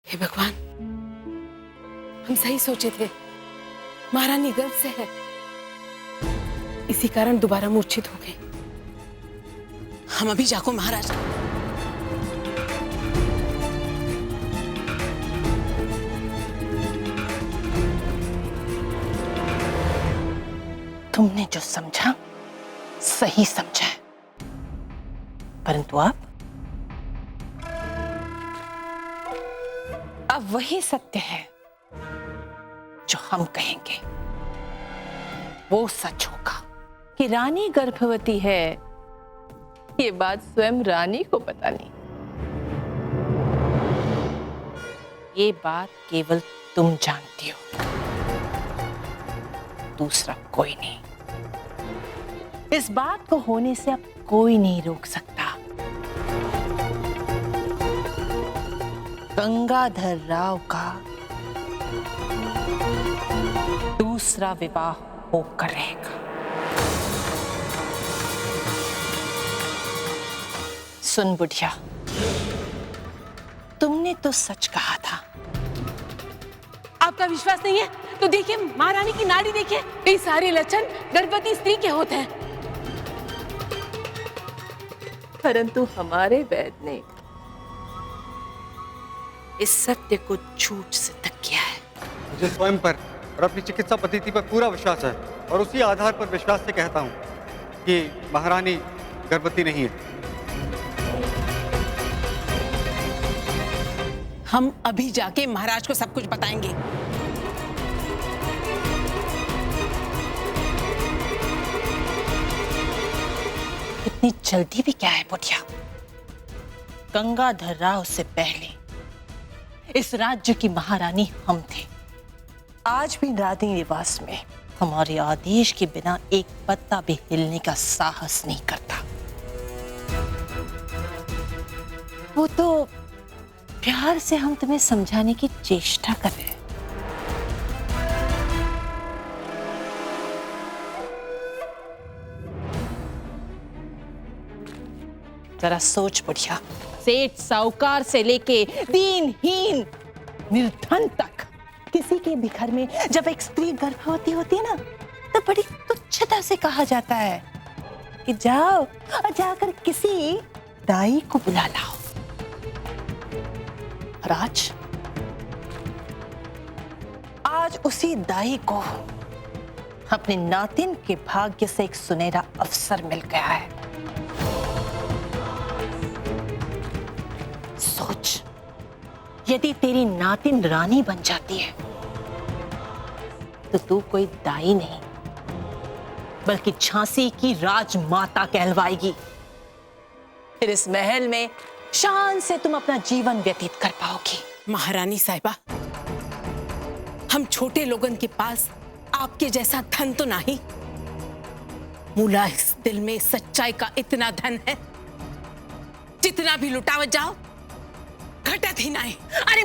हे भगवान, हम सही सोचे थे, महारानी गर्भ से है, इसी कारण दोबारा मूर्छित हो गई। हम अभी जाको महाराज। तुमने जो समझा सही समझा है, परंतु अब वही सत्य है जो हम कहेंगे वो सच होगा कि रानी गर्भवती है। ये बात स्वयं रानी को पता नहीं, ये बात केवल तुम जानती हो, दूसरा कोई नहीं। इस बात को होने से अब कोई नहीं रोक सकता। गंगाधर राव का दूसरा विवाह होकर रहेगा। सुन बुढ़िया, तुमने तो सच कहा था। आपका विश्वास नहीं है तो देखिए, महारानी की नाड़ी देखिए, कई सारे लक्षण गर्भवती स्त्री के होते हैं। परंतु हमारे वैद्य ने इस सत्य को झूठ से तक किया है। मुझे स्वयं पर और अपनी चिकित्सा पद्धति पर पूरा विश्वास है, और उसी आधार पर विश्वास से कहता हूँ कि महारानी गर्भवती नहीं है। हम अभी जाके महाराज को सब कुछ बताएंगे। इतनी जल्दी भी क्या है बुढ़िया? गंगाधर राव से पहले इस राज्य की महारानी हम थे। आज भी रानी निवास में हमारे आदेश के बिना एक पत्ता भी हिलने का साहस नहीं करता। वो तो प्यार से हम तुम्हें समझाने की चेष्टा कर रहे हैं। जरा सोच बुढ़िया, सेठ साहूकार से लेके दीनहीन निर्धन तक किसी के भी घर में जब एक स्त्री गर्भवती होती है ना, तो बड़ी तुच्छता से कहा जाता है कि जाओ और जाकर किसी दाई को बुला लाओ। और आज उसी दाई को अपने नातिन के भाग्य से एक सुनहरा अवसर मिल गया है। सोच, यदि तेरी नातिन रानी बन जाती है तो तू कोई दाई नहीं बल्कि झांसी की राजमाता कहलवाएगी। फिर इस महल में शान से तुम अपना जीवन व्यतीत कर पाओगी। महारानी साहिबा, हम छोटे लोगन के पास आपके जैसा धन तो नहीं। मूला इस दिल में सच्चाई का इतना धन है, जितना भी लुटावत जाओ घटत ही नहीं। अरे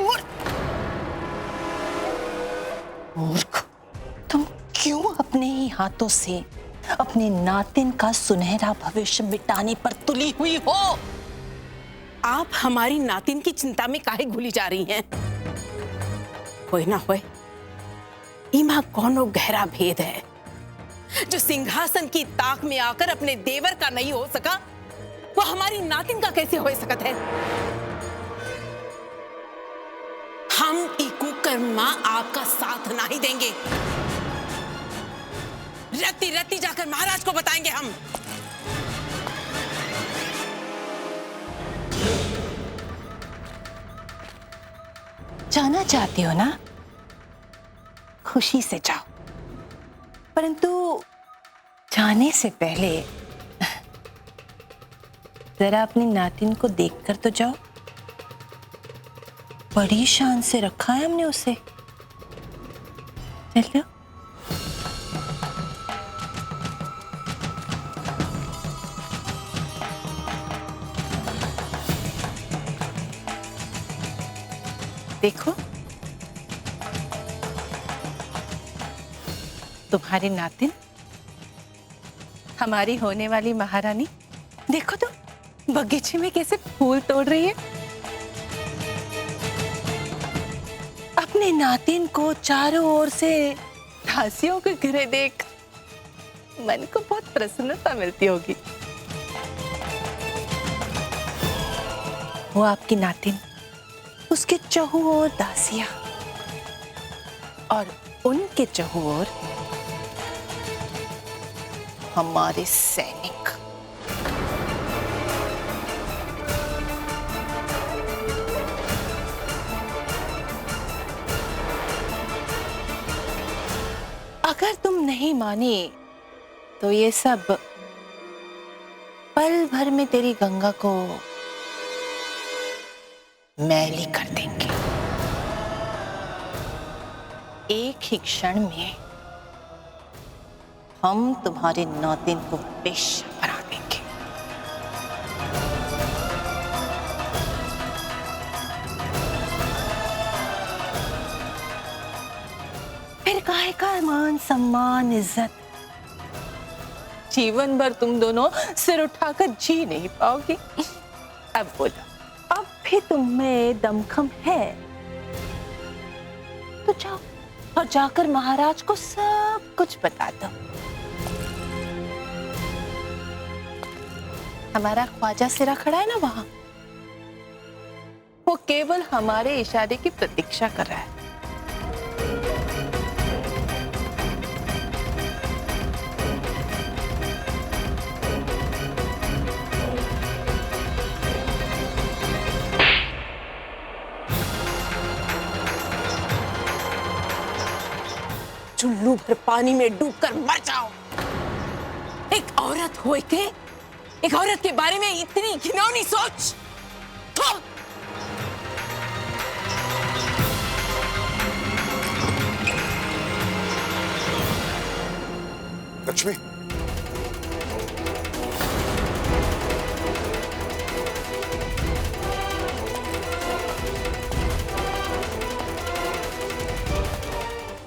मूर्ख, तुम क्यों अपने ही हाथों से अपने नातिन का सुनहरा भविष्य मिटाने पर तुली हुई हो? आप हमारी नातिन की चिंता में काहे घुली जा रही हैं? होए ना होए, इमा कौनो गहरा भेद है जो सिंहासन की ताक में आकर अपने देवर का नहीं हो सका, वो हमारी नातिन का कैसे हो सकत है? हम इकू कर्मा आपका साथ नहीं देंगे। रत्ती रत्ती जाकर महाराज को बताएंगे हम। जाना चाहती हो ना? खुशी से जाओ, परंतु जाने से पहले जरा अपनी नातिन को देखकर तो जाओ। बड़ी शान से रखा है हमने उसे। चलो। देखो, तुम्हारी नातिन, हमारी होने वाली महारानी। देखो तो बगीचे में कैसे फूल तोड़ रही है। अपने नातिन को चारों ओर से दासियों के घिरे देख मन को बहुत प्रसन्नता मिलती होगी। वो आपकी नातिन, उसके चहुं ओर दासियां और उनके चहुं ओर हमारे सैनिक। अगर तुम नहीं मानी तो ये सब पल भर में तेरी गंगा को मैली कर देंगे। एक ही क्षण में हम तुम्हारे नातिन को बेश्या बना देंगे। फिर काहे का मान सम्मान इज्जत, जीवन भर तुम दोनों सिर उठाकर जी नहीं पाओगी। अब बोलो, अब भी तुम में दमखम है तो जाओ और जाकर महाराज को सब कुछ बता दो। हमारा ख्वाजा सिरा खड़ा है ना वहां, वो केवल हमारे इशारे की प्रतीक्षा कर रहा है। चुल्लू भर पानी में डूबकर मर जाओ। एक औरत होए के एक औरत के बारे में इतनी घिनौनी सोच। थू! लक्ष्मी,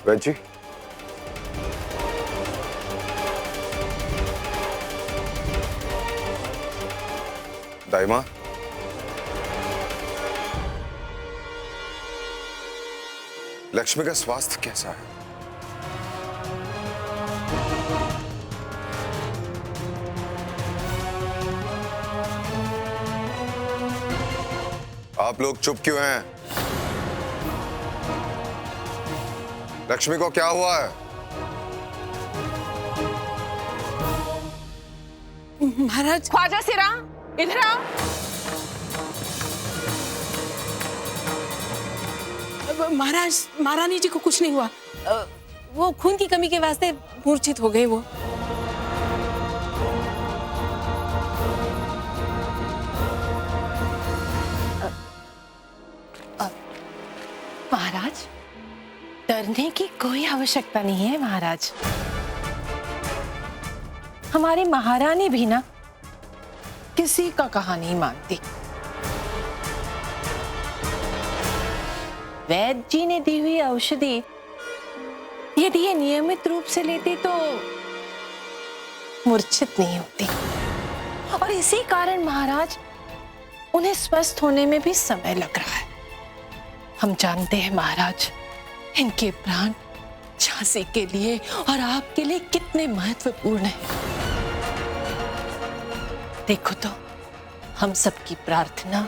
वैद जी, दाइमा, लक्ष्मी का स्वास्थ्य कैसा है? आप लोग चुप क्यों हैं? लक्ष्मी को क्या हुआ है? महाराज, ख्वाजा सिरा, इधर आओ। महाराज, महारानी जी को कुछ नहीं हुआ। वो खून की कमी के वास्ते मूर्छित हो गए वो। महाराज, डरने की कोई आवश्यकता नहीं है महाराज। हमारी महारानी भी ना किसी का कहा नहीं मानती। वैद्य जी ने दी हुई औषधि यदि ये नियमित रूप से लेती तो मूर्छित नहीं होती, और इसी कारण महाराज उन्हें स्वस्थ होने में भी समय लग रहा है। हम जानते हैं महाराज, इनके प्राण झांसी के लिए और आपके लिए कितने महत्वपूर्ण हैं। देखो तो, हम सबकी प्रार्थना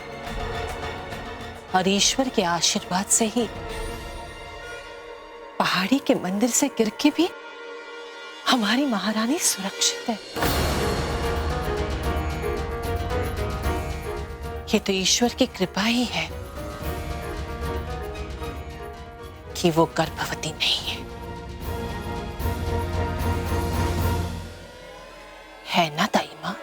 और ईश्वर के आशीर्वाद से ही पहाड़ी के मंदिर से गिर के भी हमारी महारानी सुरक्षित है। ये तो ईश्वर की कृपा ही है कि वो गर्भवती नहीं है ना दाई माँ?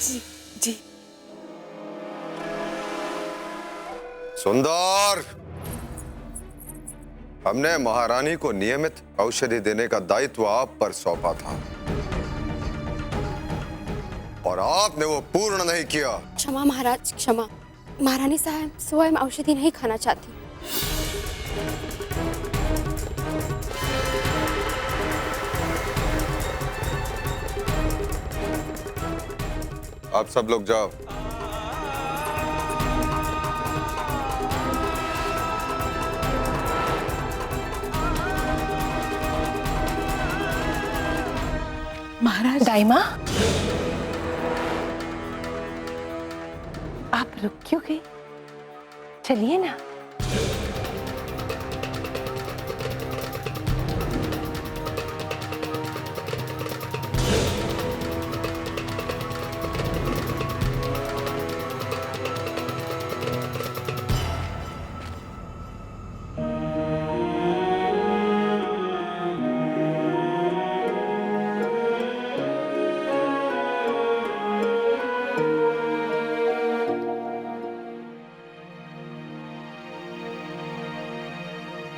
जी जी। सुंदर, हमने महारानी को नियमित औषधि देने का दायित्व आप पर सौंपा था और आपने वो पूर्ण नहीं किया। क्षमा महाराज, क्षमा। महारानी साहब स्वयं औषधि नहीं खाना चाहती। आप सब लोग जाओ। महाराज। दाइमा, आप रुक क्यों गई? चलिए ना।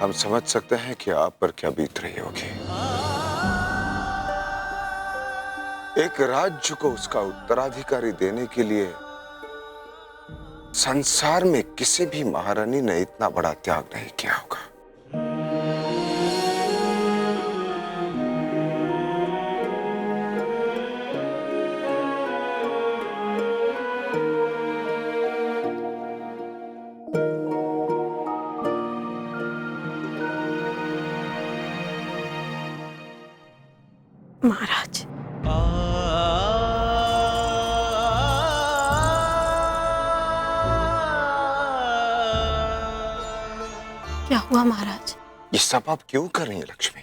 हम समझ सकते हैं कि आप पर क्या बीत रही होगी। एक राज्य को उसका उत्तराधिकारी देने के लिए संसार में किसी भी महारानी ने इतना बड़ा त्याग नहीं किया होगा। महाराज, क्या हुआ महाराज? ये सब आप क्यों कर रही हैं लक्ष्मी?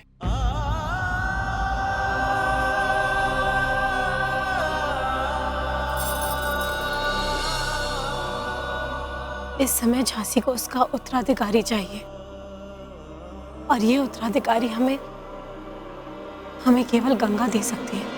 इस समय झांसी को उसका उत्तराधिकारी चाहिए, और ये उत्तराधिकारी हमें केवल गंगा दे सकती है।